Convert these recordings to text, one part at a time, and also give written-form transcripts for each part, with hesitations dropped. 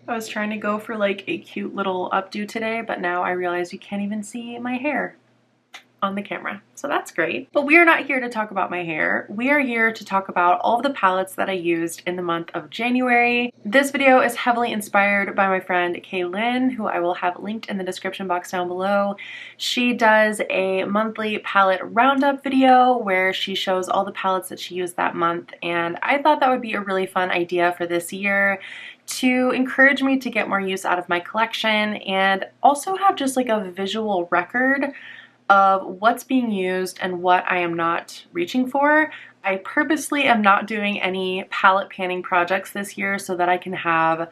I was trying to go for like a cute little updo today, but now I realize you can't even see my hair on the camera, so that's great. But we are not here to talk about my hair. We are here to talk about all of the palettes that I used in the month of January. This video is heavily inspired by my friend Lynn, who I will have linked in the description box down below. She does a monthly palette roundup video where she shows all the palettes that she used that month, and I thought that would be a really fun idea for this year to encourage me to get more use out of my collection and also have just like a visual record of what's being used and what I am not reaching for. I purposely am not doing any palette panning projects this year so that I can have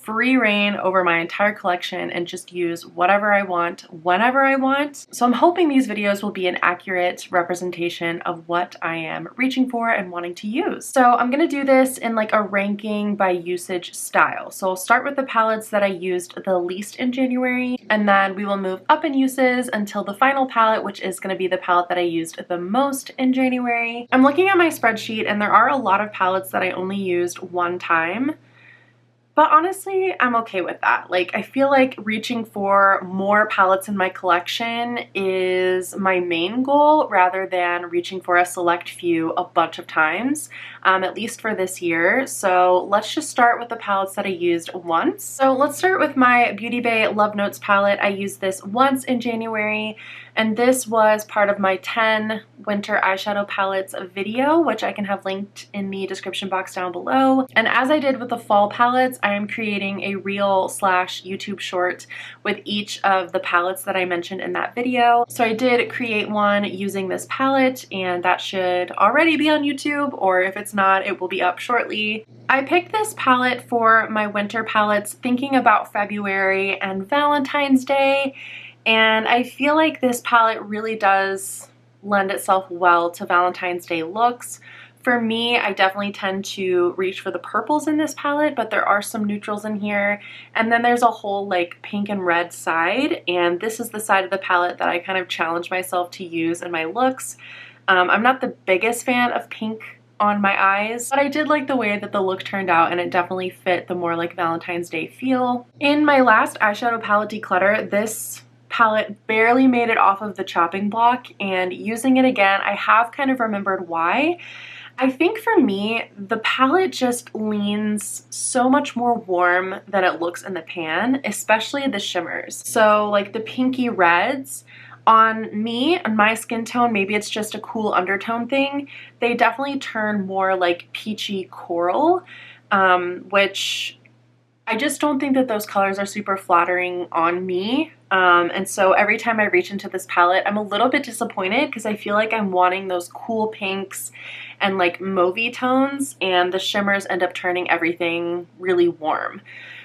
free reign over my entire collection and just use whatever I want whenever I want. So I'm hoping these videos will be an accurate representation of what I am reaching for and wanting to use. So I'm gonna do this in like a ranking by usage style. So I'll start with the palettes that I used the least in January, and then we will move up in uses until the final palette, which is gonna be the palette that I used the most in January. I'm looking at my spreadsheet and there are a lot of palettes that I only used one time. But honestly, I'm okay with that. Like, I feel like reaching for more palettes in my collection is my main goal rather than reaching for a select few a bunch of times, at least for this year. So let's just start with the palettes that I used once. So let's start with my Beauty Bay Love Notes palette. I used this once in January, and this was part of my 10 winter eyeshadow palettes video, which I can have linked in the description box down below. And as I did with the fall palettes, I am creating a reel/YouTube short with each of the palettes that I mentioned in that video. So I did create one using this palette, and that should already be on YouTube, or if it's not, it will be up shortly. I picked this palette for my winter palettes thinking about February and Valentine's Day, and I feel like this palette really does lend itself well to Valentine's Day looks. For me, I definitely tend to reach for the purples in this palette, but there are some neutrals in here. And then there's a whole like pink and red side, and this is the side of the palette that I kind of challenge myself to use in my looks. I'm not the biggest fan of pink on my eyes, but I did like the way that the look turned out, and it definitely fit the more like Valentine's Day feel. In my last eyeshadow palette declutter, this palette barely made it off of the chopping block, and using it again, I have kind of remembered why. I think for me, the palette just leans so much more warm than it looks in the pan, especially the shimmers. So like the pinky reds, on me, on my skin tone, maybe it's just a cool undertone thing, they definitely turn more like peachy coral, which I just don't think that those colors are super flattering on me. And so every time I reach into this palette, I'm a little bit disappointed because I feel like I'm wanting those cool pinks and like mauvey tones, and the shimmers end up turning everything really warm.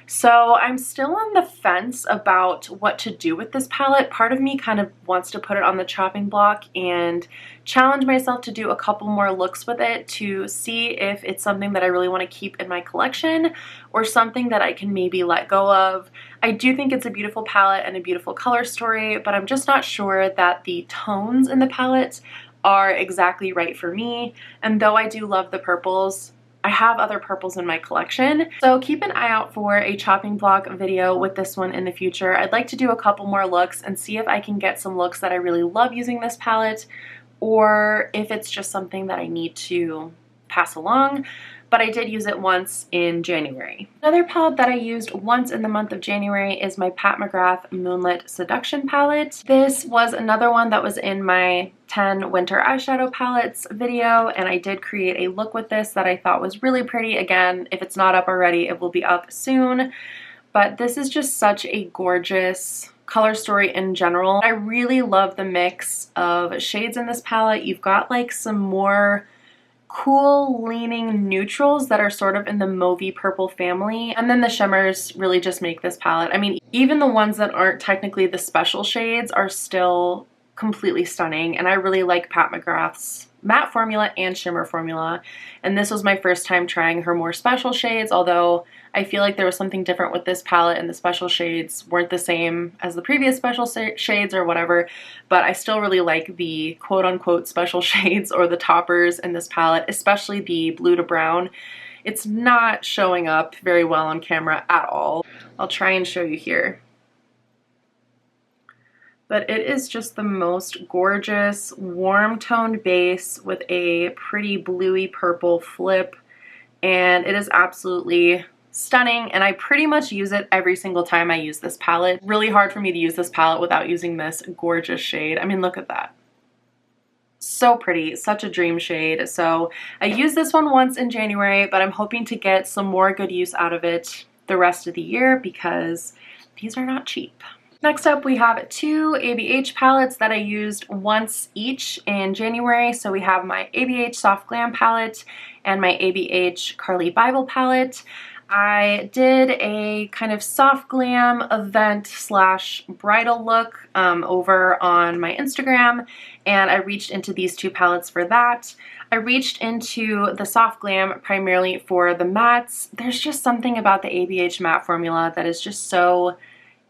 So I'm still on the fence about what to do with this palette. Part of me kind of wants to put it on the chopping block and challenge myself to do a couple more looks with it to see if it's something that I really want to keep in my collection or something that I can maybe let go of. I do think it's a beautiful palette and a beautiful color story, but I'm just not sure that the tones in the palette are exactly right for me. And though I do love the purples, I have other purples in my collection. So keep an eye out for a chopping block video with this one in the future. I'd like to do a couple more looks and see if I can get some looks that I really love using this palette, or if it's just something that I need to pass along. But I did use it once in January. Another palette that I used once in the month of January is my Pat McGrath Moonlit Seduction palette. This was another one that was in my 10 winter eyeshadow palettes video, and I did create a look with this that I thought was really pretty. Again, if it's not up already, it will be up soon. But this is just such a gorgeous color story in general. I really love the mix of shades in this palette. You've got like some more cool leaning neutrals that are sort of in the mauvey purple family, and then the shimmers really just make this palette. I mean, even the ones that aren't technically the special shades are still completely stunning, and I really like Pat McGrath's matte formula and shimmer formula, and this was my first time trying her more special shades, although I feel like there was something different with this palette and the special shades weren't the same as the previous special shades or whatever, but I still really like the quote-unquote special shades or the toppers in this palette, especially the blue to brown. It's not showing up very well on camera at all. I'll try and show you here. But it is just the most gorgeous warm toned base with a pretty bluey purple flip, and it is absolutely stunning, and I pretty much use it every single time I use this palette. Really hard for me to use this palette without using this gorgeous shade. I mean, look at that. So pretty, such a dream shade. So I used this one once in January, but I'm hoping to get some more good use out of it the rest of the year because these are not cheap. Next up, we have two ABH palettes that I used once each in January. So we have my ABH Soft Glam palette and my ABH Carly Bible palette. I did a kind of soft glam event slash bridal look over on my Instagram, and I reached into these two palettes for that. I reached into the soft glam primarily for the mattes. There's just something about the ABH matte formula that is just so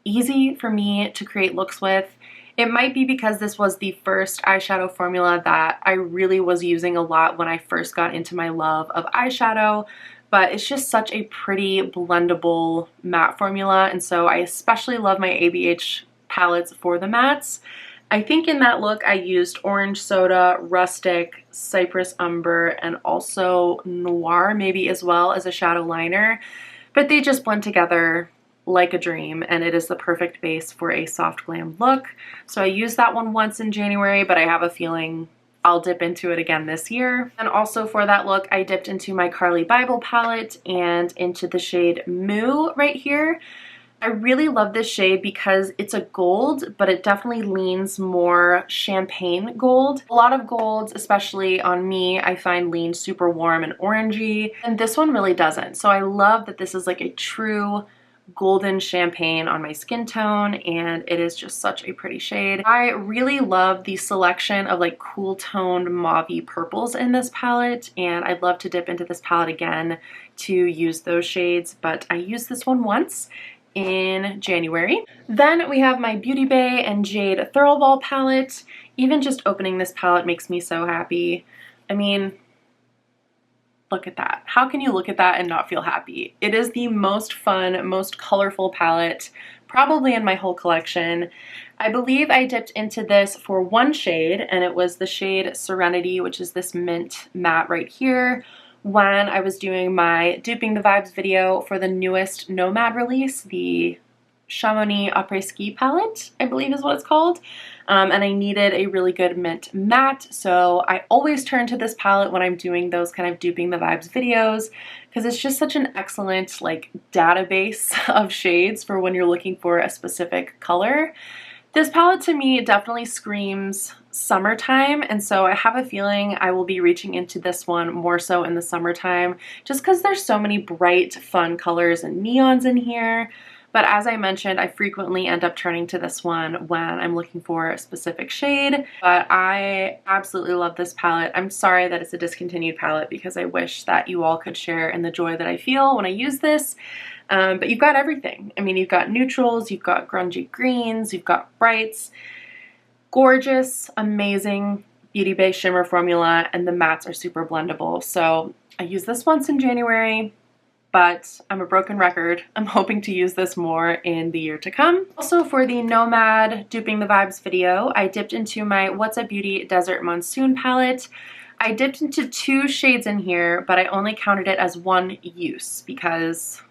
easy for me to create looks with. It might be because this was the first eyeshadow formula that I really was using a lot when I first got into my love of eyeshadow, but it's just such a pretty blendable matte formula, and so I especially love my ABH palettes for the mattes. I think in that look I used Orange Soda, Rustic, Cypress Umber, and also Noir maybe as well as a shadow liner, but they just blend together like a dream, and it is the perfect base for a soft glam look. So I used that one once in January, but I have a feeling I'll dip into it again this year. And also for that look, I dipped into my Carly Bible palette and into the shade Moo right here. I really love this shade because it's a gold, but it definitely leans more champagne gold. A lot of golds, especially on me, I find lean super warm and orangey, and this one really doesn't. So I love that this is like a true golden champagne on my skin tone, and it is just such a pretty shade. I really love the selection of like cool toned mauvey purples in this palette, and I'd love to dip into this palette again to use those shades, but I used this one once in January. Then we have my Beauty Bay and Jade Thoroughball palette. Even just opening this palette makes me so happy. I mean, look at that. How can you look at that and not feel happy? It is the most fun, most colorful palette probably in my whole collection. I believe I dipped into this for one shade, and it was the shade Serenity, which is this mint matte right here, when I was doing my Duping the Vibes video for the newest Nomad release, the Chamonix Après Ski palette, I believe is what it's called. And I needed a really good mint matte, so I always turn to this palette when I'm doing those kind of Duping the Vibes videos because it's just such an excellent like database of shades for when you're looking for a specific color. This palette to me definitely screams summertime, and so I have a feeling I will be reaching into this one more so in the summertime just because there's so many bright, fun colors and neons in here. But as I mentioned, I frequently end up turning to this one when I'm looking for a specific shade. But I absolutely love this palette. I'm sorry that it's a discontinued palette because I wish that you all could share in the joy that I feel when I use this. But you've got everything. I mean, you've got neutrals, you've got grungy greens, you've got brights. Gorgeous, amazing Beauty Bay shimmer formula, and the mattes are super blendable. So I used this once in January, but I'm a broken record. I'm hoping to use this more in the year to come. Also for the Nomad Duping the Vibes video, I dipped into my What's Up Beauty Desert Monsoon palette. I dipped into two shades in here, but I only counted it as one use because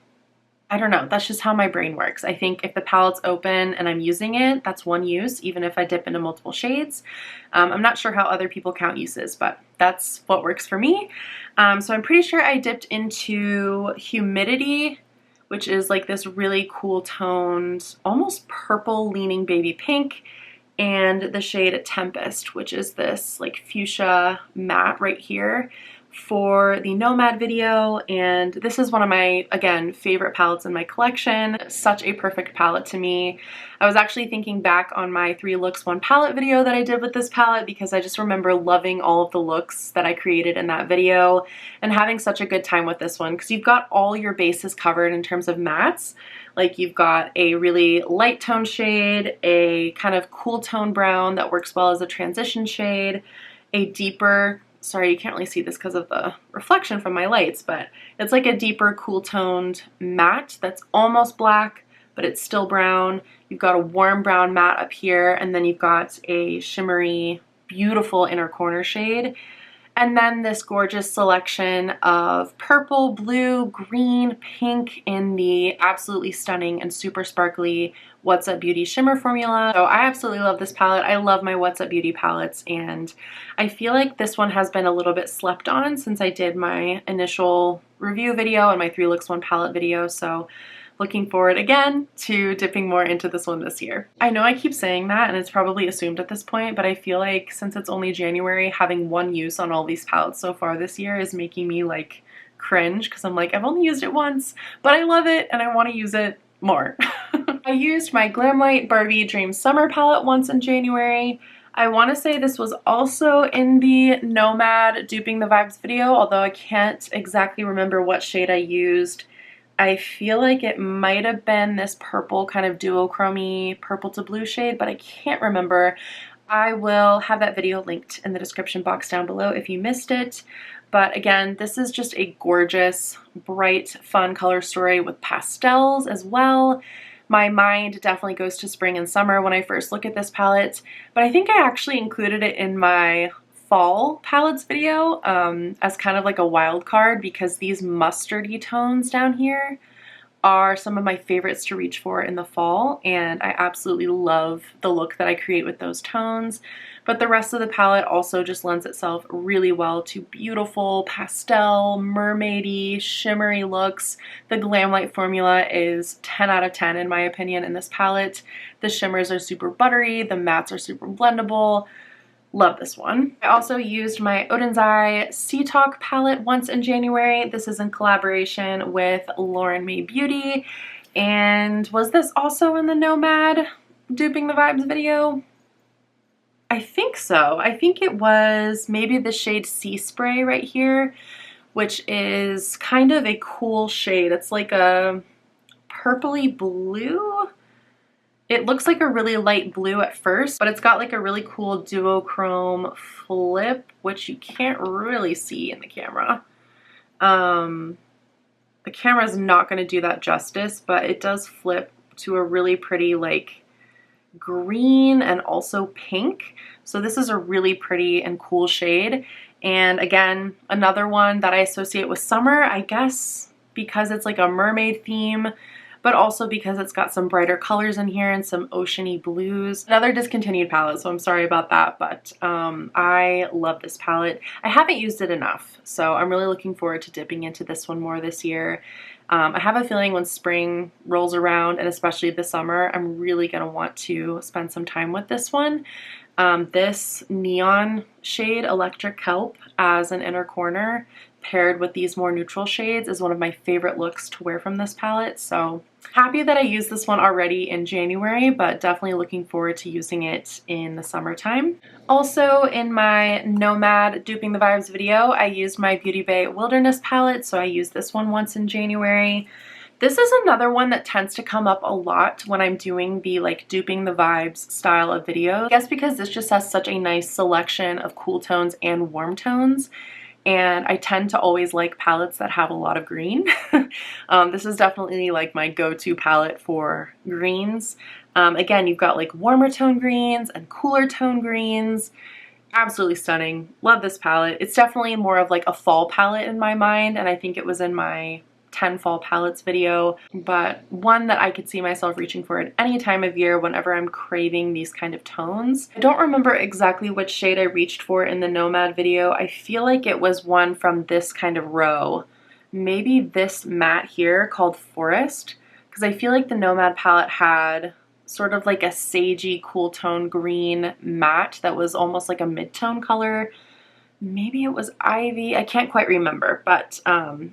I don't know, that's just how my brain works. I think if the palette's open and I'm using it, that's one use, even if I dip into multiple shades. I'm not sure how other people count uses, but that's what works for me. So I'm pretty sure I dipped into Humidity, which is like this really cool toned, almost purple leaning baby pink, and the shade Tempest, which is this like fuchsia matte right here for the Nomad video. And this is one of my, again, favorite palettes in my collection. Such a perfect palette to me. I was actually thinking back on my 3 looks 1 palette video that I did with this palette because I just remember loving all of the looks that I created in that video and having such a good time with this one because you've got all your bases covered in terms of mattes. Like you've got a really light tone shade, a kind of cool tone brown that works well as a transition shade, a deeper, sorry, you can't really see this because of the reflection from my lights, but it's like a deeper cool toned matte that's almost black, but it's still brown. You've got a warm brown matte up here, and then you've got a shimmery, beautiful inner corner shade. And then this gorgeous selection of purple, blue, green, pink in the absolutely stunning and super sparkly What's Up Beauty shimmer formula. So I absolutely love this palette. I love my What's Up Beauty palettes, and I feel like this one has been a little bit slept on since I did my initial review video and my 3 looks 1 palette video. So looking forward again to dipping more into this one this year. I know I keep saying that and it's probably assumed at this point, but I feel like since it's only January, having one use on all these palettes so far this year is making me like cringe, because I'm like, I've only used it once, but I love it and I want to use it more. I used my Glamlight Barbie Dream Summer palette once in January. I want to say this was also in the Nomad Duping the Vibes video, although I can't exactly remember what shade I used. I feel like it might have been this purple kind of duochrome purple to blue shade, but I can't remember. I will have that video linked in the description box down below if you missed it. But again, this is just a gorgeous, bright, fun color story with pastels as well. My mind definitely goes to spring and summer when I first look at this palette, but I think I actually included it in my fall palettes video as kind of like a wild card, because these mustardy tones down here are some of my favorites to reach for in the fall, and I absolutely love the look that I create with those tones. But the rest of the palette also just lends itself really well to beautiful pastel, mermaidy, shimmery looks. The Glamlight formula is 10 out of 10 in my opinion in this palette. The shimmers are super buttery, the mattes are super blendable. Love this one. I also used my Odin's Eye Sea Talk palette once in January. This is in collaboration with Lauren May Beauty. And was this also in the Nomad Duping the Vibes video? I think so. I think it was maybe the shade Sea Spray right here, which is kind of a cool shade. It's like a purpley blue. It looks like a really light blue at first, but it's got like a really cool duochrome flip, which you can't really see in the camera. The camera is not going to do that justice, but it does flip to a really pretty like green and also pink. So this is a really pretty and cool shade. And again, another one that I associate with summer, I guess because it's like a mermaid theme, but also because it's got some brighter colors in here and some oceany blues. Another discontinued palette, so I'm sorry about that, but I love this palette. I haven't used it enough, so I'm really looking forward to dipping into this one more this year. I have a feeling when spring rolls around, and especially this summer, I'm really gonna want to spend some time with this one. This neon shade, Electric Kelp, as an inner corner, paired with these more neutral shades, is one of my favorite looks to wear from this palette. So happy that I used this one already in January, but definitely looking forward to using it in the summertime. Also in my Nomad Duping the Vibes video, I used my Beauty Bay Wilderness palette, so I used this one once in January. This is another one that tends to come up a lot when I'm doing the like duping the vibes style of video. I guess because this just has such a nice selection of cool tones and warm tones. And I tend to always like palettes that have a lot of green. This is definitely like my go-to palette for greens. Again, you've got like warmer tone greens and cooler tone greens. Absolutely stunning. Love this palette. It's definitely more of like a fall palette in my mind, and I think it was in my 10 fall palettes video, but one that I could see myself reaching for at any time of year whenever I'm craving these kind of tones. I don't remember exactly which shade I reached for in the Nomad video. I feel like it was one from this kind of row. Maybe this matte here called Forest, because I feel like the Nomad palette had sort of like a sagey cool tone green matte that was almost like a mid-tone color. Maybe it was Ivy. I can't quite remember, but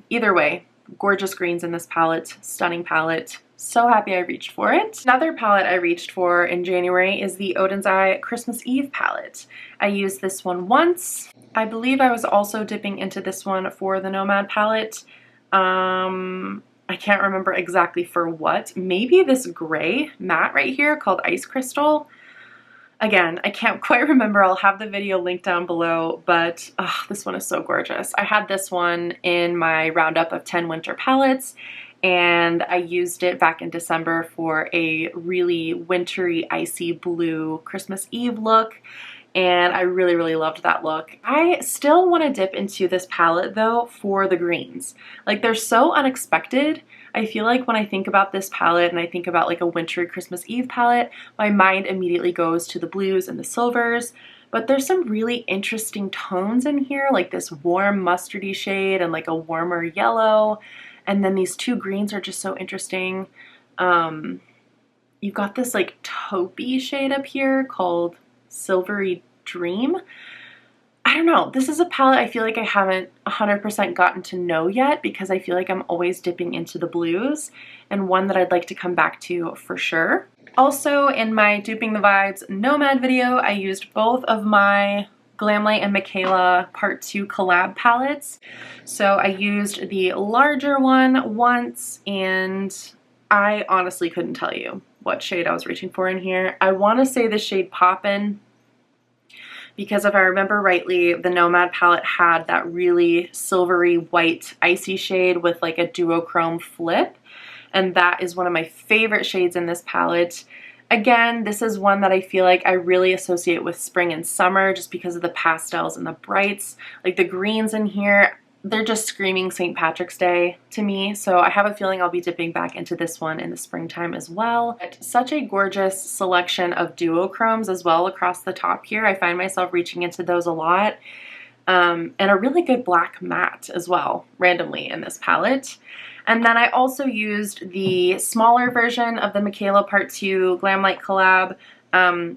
either way, gorgeous greens in this palette, stunning palette. So happy I reached for it. Another palette I reached for in January is the Odin's Eye Christmas Eve palette. I used this one once. I believe I was also dipping into this one for the Nomad palette. I can't remember exactly for what. Maybe this gray matte right here called Ice Crystal. Again, I can't quite remember. I'll have the video linked down below, but this one is so gorgeous. I had this one in my roundup of 10 winter palettes, and I used it back in December for a really wintry, icy blue Christmas Eve look, and I really, really loved that look. I still want to dip into this palette though for the greens. Like, they're so unexpected. I feel like when I think about this palette and I think about like a wintry Christmas Eve palette, my mind immediately goes to the blues and the silvers. But there's some really interesting tones in here, like this warm mustardy shade and like a warmer yellow. And then these two greens are just so interesting. You've got this like taupey shade up here called Silvery Dream. I don't know. This is a palette I feel like I haven't 100% gotten to know yet because I feel like I'm always dipping into the blues, and one that I'd like to come back to for sure. Also, in my Duping the Vibes Nomad video, I used both of my Glamlight and Michaela Part 2 collab palettes. So I used the larger one once, and I honestly couldn't tell you what shade I was reaching for in here. I want to say the shade Poppin', because if I remember rightly, the Nomad palette had that really silvery white icy shade with like a duochrome flip. And that is one of my favorite shades in this palette. Again, this is one that I feel like I really associate with spring and summer just because of the pastels and the brights. Like the greens in here, they're just screaming St. Patrick's Day to me. So I have a feeling I'll be dipping back into this one in the springtime as well. Such a gorgeous selection of duochromes as well across the top here. I find myself reaching into those a lot. And a really good black matte as well, randomly in this palette. And then I also used the smaller version of the Michaela Part 2 Glamlight collab.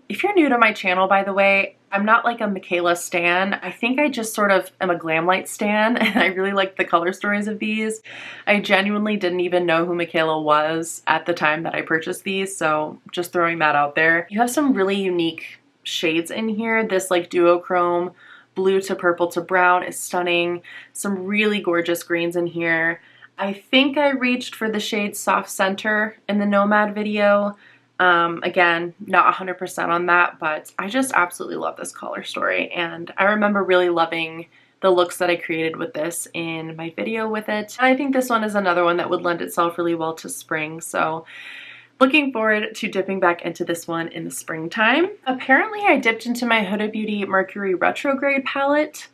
If you're new to my channel, by the way, I'm not like a Michaela stan. I think I just sort of am a Glamlight stan, and I really like the color stories of these. I genuinely didn't even know who Michaela was at the time that I purchased these, so just throwing that out there. You have some really unique shades in here. This like duochrome blue to purple to brown is stunning. Some really gorgeous greens in here. I think I reached for the shade Soft Center in the Nomad video. Again, not 100% on that, but I just absolutely love this color story. And I remember really loving the looks that I created with this in my video with it. And I think this one is another one that would lend itself really well to spring. So looking forward to dipping back into this one in the springtime. Apparently I dipped into my Huda Beauty Mercury Retrograde palette,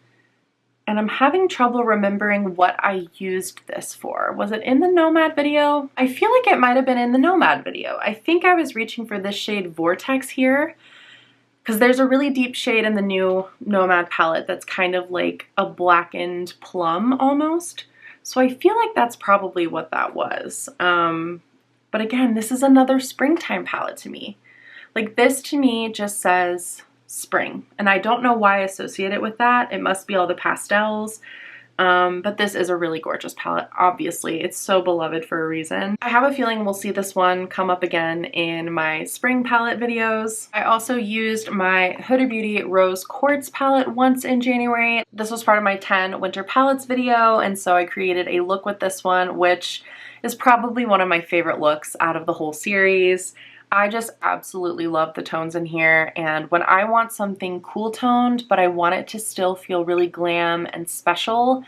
and I'm having trouble remembering what I used this for. Was it in the Nomad video? I feel like it might have been in the Nomad video. I think I was reaching for this shade Vortex here, because there's a really deep shade in the new Nomad palette that's kind of like a blackened plum almost. So I feel like that's probably what that was. But again, this is another springtime palette to me. Like, this to me just says spring, and I don't know why I associate it with that. It must be all the pastels, but this is a really gorgeous palette. Obviously, it's so beloved for a reason. I have a feeling we'll see this one come up again in my spring palette videos. I also used my Huda Beauty Rose Quartz palette once in January. This was part of my 10 winter palettes video, and so I created a look with this one, which is probably one of my favorite looks out of the whole series. I just absolutely love the tones in here, and when I want something cool toned but I want it to still feel really glam and special,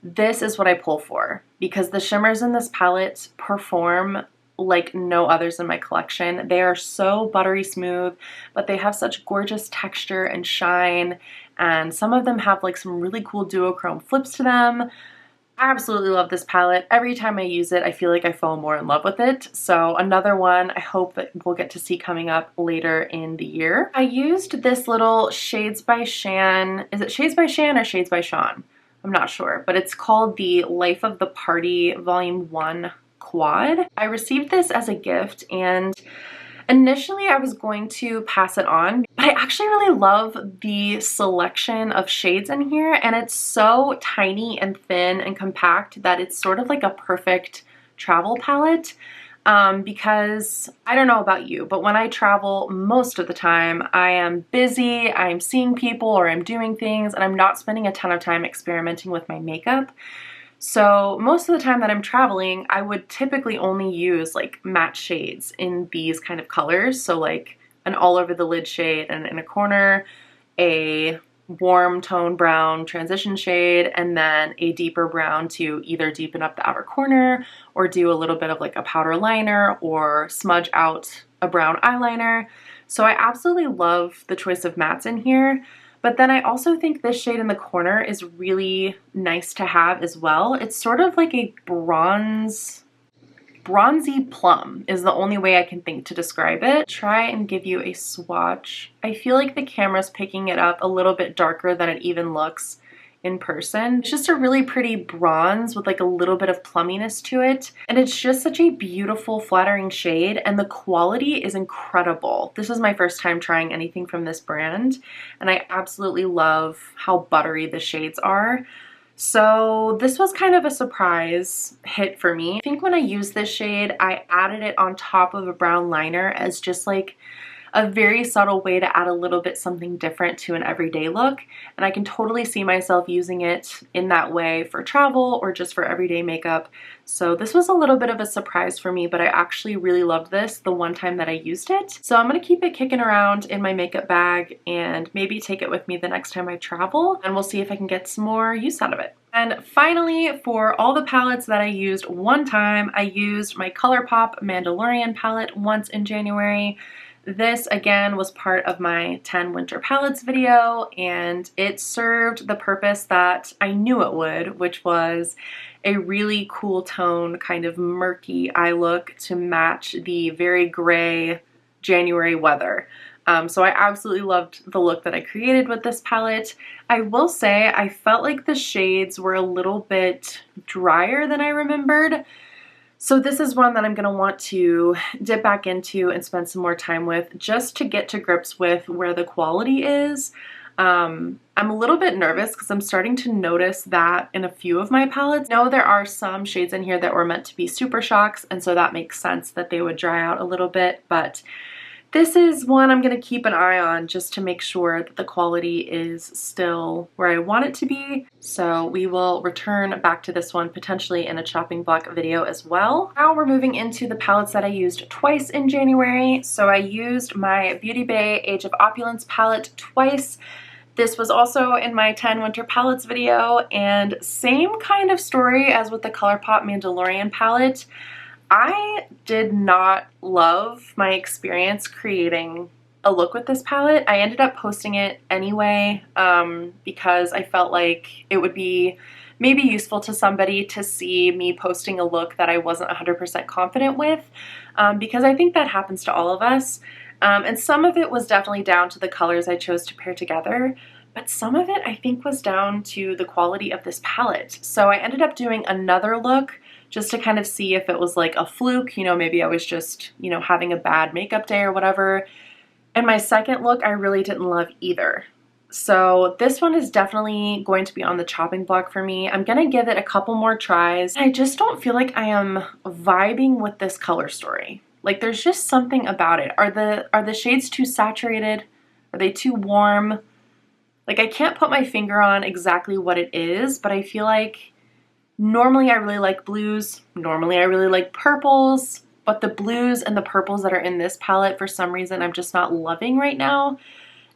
this is what I pull for, because the shimmers in this palette perform like no others in my collection. They are so buttery smooth, but they have such gorgeous texture and shine, and some of them have like some really cool duochrome flips to them. I absolutely love this palette. Every time I use it, I feel like I fall more in love with it. So another one I hope that we'll get to see coming up later in the year. I used this little Shades by Shan. Is it Shades by Shan or Shades by Sean? I'm not sure, but it's called the Life of the Party Volume 1 Quad. I received this as a gift, and initially I was going to pass it on, but I actually really love the selection of shades in here, and it's so tiny and thin and compact that it's sort of like a perfect travel palette. Because I don't know about you, but when I travel, most of the time I am busy, I'm seeing people, or I'm doing things, and I'm not spending a ton of time experimenting with my makeup. So most of the time that I'm traveling, I would typically only use like matte shades in these kind of colors. So like an all over the lid shade and in a corner, a warm tone brown transition shade and then a deeper brown to either deepen up the outer corner or do a little bit of like a powder liner or smudge out a brown eyeliner. So I absolutely love the choice of mattes in here. But then I also think this shade in the corner is really nice to have as well. It's sort of like a bronzy plum is the only way I can think to describe it. Try and give you a swatch. I feel like the camera's picking it up a little bit darker than it even looks in person. It's just a really pretty bronze with like a little bit of plumminess to it. And it's just such a beautiful, flattering shade, and the quality is incredible. This is my first time trying anything from this brand, and I absolutely love how buttery the shades are. So this was kind of a surprise hit for me. I think when I used this shade, I added it on top of a brown liner as just like a very subtle way to add a little bit something different to an everyday look. And I can totally see myself using it in that way for travel or just for everyday makeup. So this was a little bit of a surprise for me, but I actually really loved this the one time that I used it. So I'm gonna keep it kicking around in my makeup bag and maybe take it with me the next time I travel, and we'll see if I can get some more use out of it. And finally, for all the palettes that I used one time, I used my ColourPop Mandalorian palette once in January. This again was part of my 10 winter palettes video, and it served the purpose that I knew it would, which was a really cool tone, kind of murky eye look to match the very gray January weather. So I absolutely loved the look that I created with this palette. I will say I felt like the shades were a little bit drier than I remembered. So this is one that I'm going to want to dip back into and spend some more time with just to get to grips with where the quality is. I'm a little bit nervous because I'm starting to notice that in a few of my palettes. I know there are some shades in here that were meant to be super shocks, and so that makes sense that they would dry out a little bit, but this is one I'm going to keep an eye on just to make sure that the quality is still where I want it to be. So we will return back to this one potentially in a chopping block video as well. Now we're moving into the palettes that I used twice in January. So I used my Beauty Bay Age of Opulence palette twice. This was also in my 10 winter palettes video, and same kind of story as with the ColourPop Mandalorian palette. I did not love my experience creating a look with this palette. I ended up posting it anyway because I felt like it would be maybe useful to somebody to see me posting a look that I wasn't 100% confident with, because I think that happens to all of us. And some of it was definitely down to the colors I chose to pair together, but some of it I think was down to the quality of this palette. So I ended up doing another look just to kind of see if it was like a fluke, you know, maybe I was just, you know, having a bad makeup day or whatever. And my second look I really didn't love either. So this one is definitely going to be on the chopping block for me. I'm gonna give it a couple more tries. I just don't feel like I am vibing with this color story. Like there's just something about it. Are the shades too saturated? Are they too warm? Like I can't put my finger on exactly what it is, but I feel like normally I really like blues, normally I really like purples, but the blues and the purples that are in this palette for some reason I'm just not loving right now.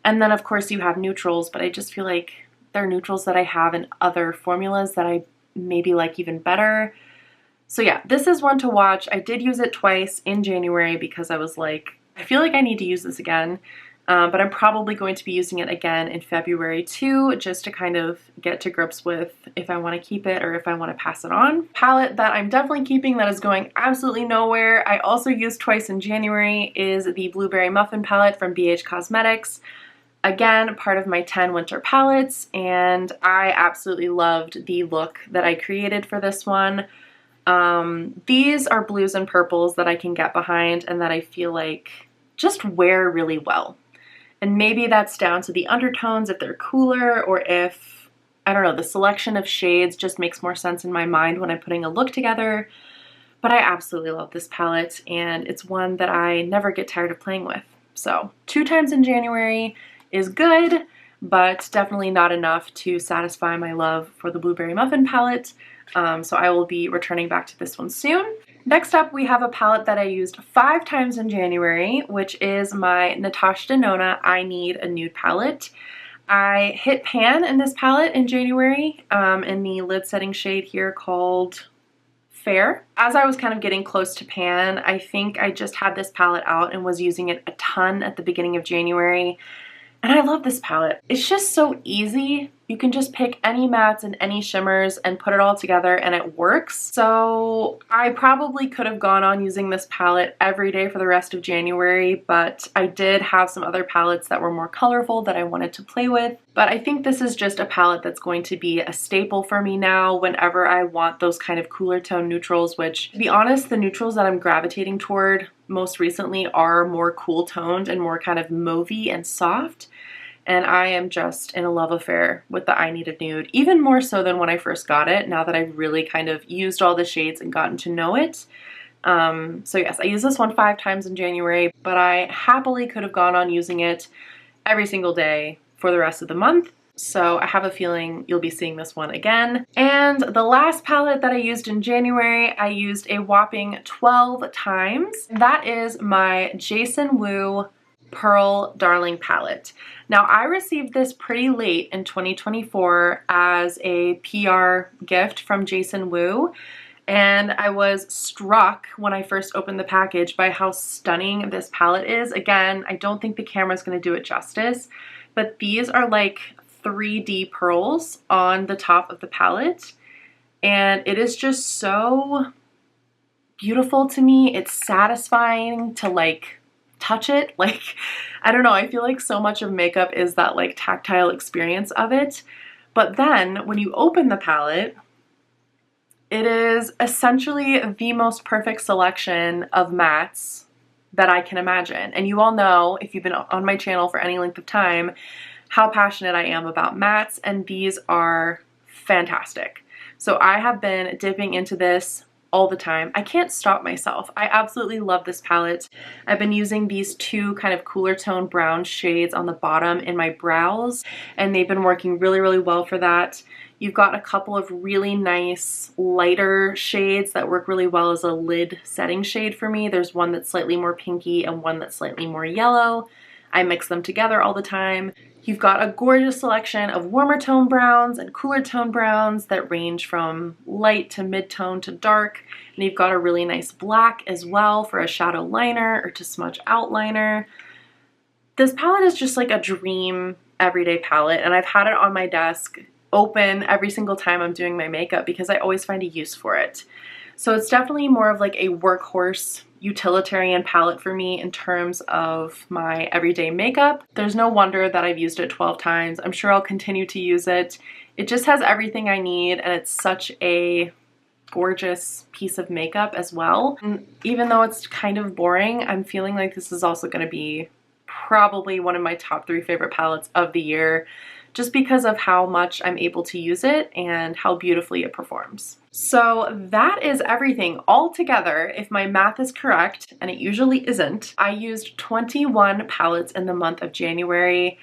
And then of course you have neutrals, but I just feel like they're neutrals that I have in other formulas that I maybe like even better. So yeah, this is one to watch. I did use it twice in January because I was like, I feel like I need to use this again. But I'm probably going to be using it again in February too, just to kind of get to grips with if I want to keep it or if I want to pass it on. Palette that I'm definitely keeping that is going absolutely nowhere, I also used twice in January, is the Blueberry Muffin palette from BH Cosmetics. Again, part of my 10 winter palettes, and I absolutely loved the look that I created for this one. These are blues and purples that I can get behind and that I feel like just wear really well. And maybe that's down to the undertones if they're cooler, or if, I don't know, the selection of shades just makes more sense in my mind when I'm putting a look together. But I absolutely love this palette, and it's one that I never get tired of playing with. So 2 times in January is good, but definitely not enough to satisfy my love for the Blueberry Muffin palette. So I will be returning back to this one soon. Next up, we have a palette that I used 5 times in January, which is my Natasha Denona I Need a Nude palette. I hit pan in this palette in January in the lid setting shade here called Fair. As I was kind of getting close to pan, I think I just had this palette out and was using it a ton at the beginning of January. And I love this palette. It's just so easy. You can just pick any mattes and any shimmers and put it all together and it works. So I probably could have gone on using this palette every day for the rest of January, but I did have some other palettes that were more colorful that I wanted to play with. But I think this is just a palette that's going to be a staple for me now whenever I want those kind of cooler tone neutrals, which, to be honest, the neutrals that I'm gravitating toward most recently are more cool toned and more kind of mauvey and soft. And I am just in a love affair with the I Need a Nude, even more so than when I first got it, now that I've really kind of used all the shades and gotten to know it. So yes, I used this one 5 times in January, but I happily could have gone on using it every single day for the rest of the month. So I have a feeling you'll be seeing this one again. And the last palette that I used in January, I used a whopping 12 times. That is my Jason Wu Pearl Darling palette. Now, I received this pretty late in 2024 as a PR gift from Jason Wu, and I was struck when I first opened the package by how stunning this palette is. Again, I don't think the camera's going to do it justice, but these are like 3D pearls on the top of the palette, and it is just so beautiful to me. It's satisfying to like touch it. Like, I don't know, I feel like so much of makeup is that like tactile experience of it. But then when you open the palette, it is essentially the most perfect selection of mattes that I can imagine. And you all know, if you've been on my channel for any length of time, how passionate I am about mattes, and these are fantastic. So I have been dipping into this all the time. I can't stop myself. I absolutely love this palette. I've been using these 2 kind of cooler tone brown shades on the bottom in my brows, and they've been working really, really well for that. You've got a couple of really nice lighter shades that work really well as a lid setting shade for me. There's one that's slightly more pinky and one that's slightly more yellow. I mix them together all the time. You've got a gorgeous selection of warmer tone browns and cooler tone browns that range from light to mid-tone to dark. And you've got a really nice black as well for a shadow liner or to smudge outliner. This palette is just like a dream everyday palette, and I've had it on my desk open every single time I'm doing my makeup because I always find a use for it. So it's definitely more of like a workhorse utilitarian palette for me in terms of my everyday makeup. There's no wonder that I've used it 12 times. I'm sure I'll continue to use it. It just has everything I need, and it's such a gorgeous piece of makeup as well. And even though it's kind of boring, I'm feeling like this is also going to be probably one of my top 3 favorite palettes of the year, just because of how much I'm able to use it and how beautifully it performs. So that is everything all together. If my math is correct, and it usually isn't, I used 21 palettes in the month of January.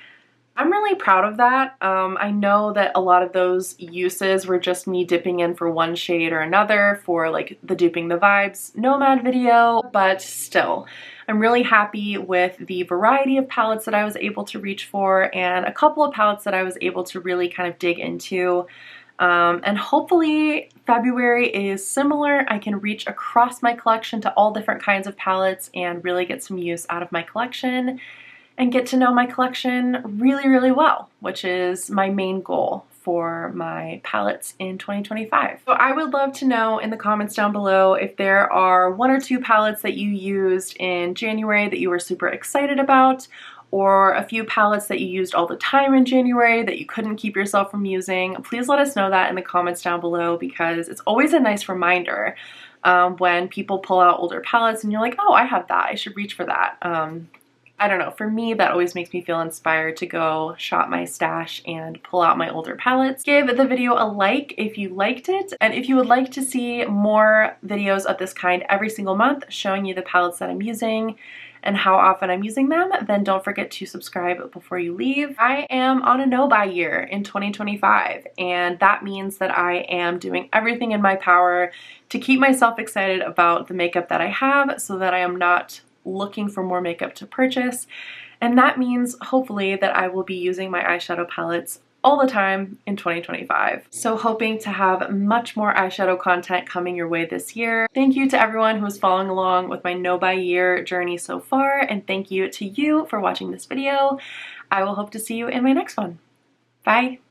I'm really proud of that. I know that a lot of those uses were just me dipping in for one shade or another for like the Duping the Vibes Nomad video, but still, I'm really happy with the variety of palettes that I was able to reach for, and a couple of palettes that I was able to really kind of dig into. And hopefully February is similar. I can reach across my collection to all different kinds of palettes and really get some use out of my collection and get to know my collection really, really well, which is my main goal for my palettes in 2025. So I would love to know in the comments down below if there are 1 or 2 palettes that you used in January that you were super excited about, or a few palettes that you used all the time in January that you couldn't keep yourself from using. Please let us know that in the comments down below, because it's always a nice reminder when people pull out older palettes and you're like, oh, I have that, I should reach for that. I don't know, for me that always makes me feel inspired to go shop my stash and pull out my older palettes. Give the video a like if you liked it, and if you would like to see more videos of this kind every single month showing you the palettes that I'm using and how often I'm using them, then don't forget to subscribe before you leave. I am on a no-buy year in 2025, and that means that I am doing everything in my power to keep myself excited about the makeup that I have so that I am not looking for more makeup to purchase. And that means hopefully that I will be using my eyeshadow palettes all the time in 2025. So hoping to have much more eyeshadow content coming your way this year. Thank you to everyone who is following along with my no buy year journey so far, and thank you to you for watching this video. I will hope to see you in my next one. Bye!